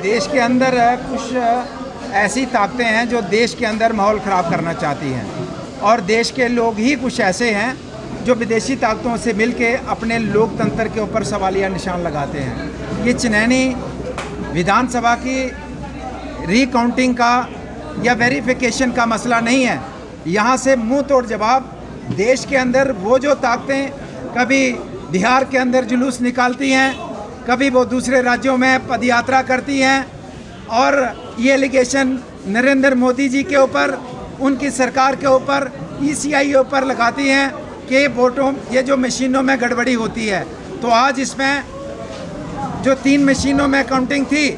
देश के अंदर कुछ ऐसी ताकतें हैं जो देश के अंदर माहौल ख़राब करना चाहती हैं और देश के लोग ही कुछ ऐसे हैं जो विदेशी ताकतों से मिलके अपने लोकतंत्र के ऊपर सवालिया निशान लगाते हैं। ये चनैनी विधानसभा की रीकाउंटिंग का या वेरिफिकेशन का मसला नहीं है। यहाँ से मुंह तोड़ जवाब देश के अंदर वो जो ताकतें कभी बिहार के अंदर जुलूस निकालती हैं, कभी वो दूसरे राज्यों में पदयात्रा करती हैं और ये एलिगेशन नरेंद्र मोदी जी के ऊपर, उनकी सरकार के ऊपर, ईसीआई ऊपर लगाती हैं कि वोटों ये जो मशीनों में गड़बड़ी होती है। तो आज इसमें जो 3 मशीनों में काउंटिंग थी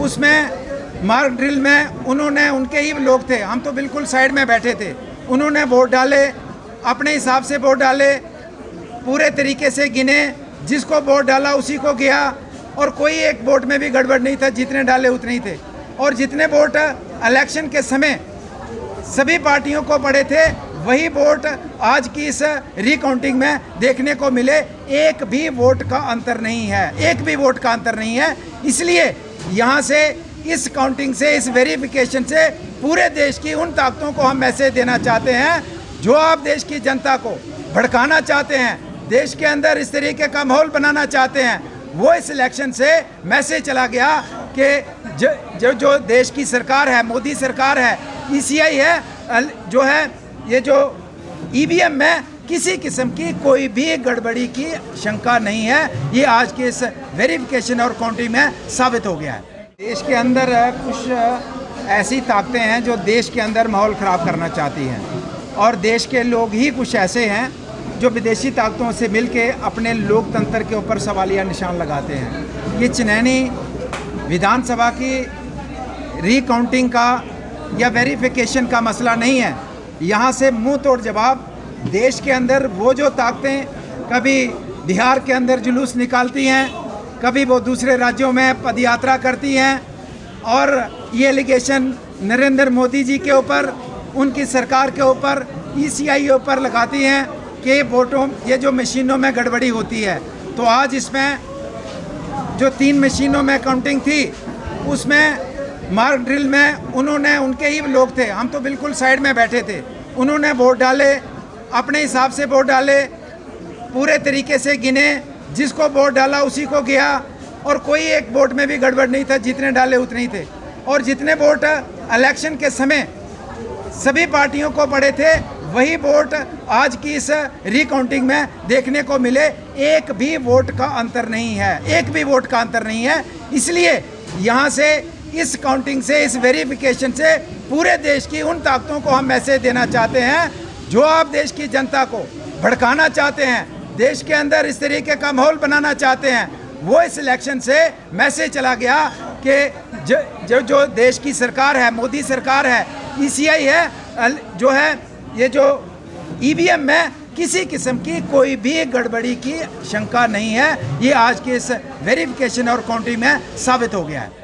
उसमें मार्क ड्रिल में उन्होंने, उनके ही लोग थे, हम तो बिल्कुल साइड में बैठे थे, उन्होंने वोट डाले, अपने हिसाब से वोट डाले, पूरे तरीके से गिने, जिसको वोट डाला उसी को गया और कोई एक वोट में भी गड़बड़ नहीं था, जितने डाले उतने ही थे। और जितने वोट इलेक्शन के समय सभी पार्टियों को पड़े थे वही वोट आज की इस रिकाउंटिंग में देखने को मिले। एक भी वोट का अंतर नहीं है, एक भी वोट का अंतर नहीं है। इसलिए यहाँ से इस काउंटिंग से, इस वेरिफिकेशन से पूरे देश की उन ताकतों को हम मैसेज देना चाहते हैं जो आप देश की जनता को भड़काना चाहते हैं, देश के अंदर इस तरीके का माहौल बनाना चाहते हैं। वो इस इलेक्शन से मैसेज चला गया कि जो देश की सरकार है, मोदी सरकार है, ईसीआई है, जो है ये जो ईवीएम में किसी किस्म की कोई भी गड़बड़ी की शंका नहीं है। ये आज के इस वेरिफिकेशन और काउंटिंग में साबित हो गया है। देश के अंदर कुछ ऐसी ताकतें हैं जो देश के अंदर माहौल ख़राब करना चाहती हैं और देश के लोग ही कुछ ऐसे हैं जो विदेशी ताकतों से मिलके अपने लोकतंत्र के ऊपर सवालिया निशान लगाते हैं। ये चनैनी विधानसभा की रीकाउंटिंग का या वेरिफिकेशन का मसला नहीं है। यहाँ से मुंह तोड़ जवाब देश के अंदर वो जो ताकतें कभी बिहार के अंदर जुलूस निकालती हैं, कभी वो दूसरे राज्यों में पदयात्रा करती हैं और ये एलिगेशन नरेंद्र मोदी जी के ऊपर, उनकी सरकार के ऊपर, ईसीआई ऊपर लगाती हैं कि वोटों ये जो मशीनों में गड़बड़ी होती है। तो आज इसमें जो 3 मशीनों में काउंटिंग थी उसमें मार्क ड्रिल में उन्होंने, उनके ही लोग थे, हम तो बिल्कुल साइड में बैठे थे, उन्होंने वोट डाले, अपने हिसाब से वोट डाले, पूरे तरीके से गिने, जिसको वोट डाला उसी को गया और कोई एक वोट में भी गड़बड़ नहीं था, जितने डाले उतने ही थे। और जितने वोट इलेक्शन के समय सभी पार्टियों को पड़े थे वही वोट आज की इस रिकाउंटिंग में देखने को मिले। एक भी वोट का अंतर नहीं है, एक भी वोट का अंतर नहीं है। इसलिए यहाँ से इस काउंटिंग से, इस वेरिफिकेशन से पूरे देश की उन ताकतों को हम मैसेज देना चाहते हैं जो आप देश की जनता को भड़काना चाहते हैं, देश के अंदर इस तरीके का माहौल बनाना चाहते हैं। वो इस इलेक्शन से मैसेज चला गया कि जो देश की सरकार है, मोदी सरकार है, ईसीआई है, जो है ये जो ईवीएम में किसी किस्म की कोई भी गड़बड़ी की शंका नहीं है। ये आज के इस वेरिफिकेशन और काउंटिंग में साबित हो गया है।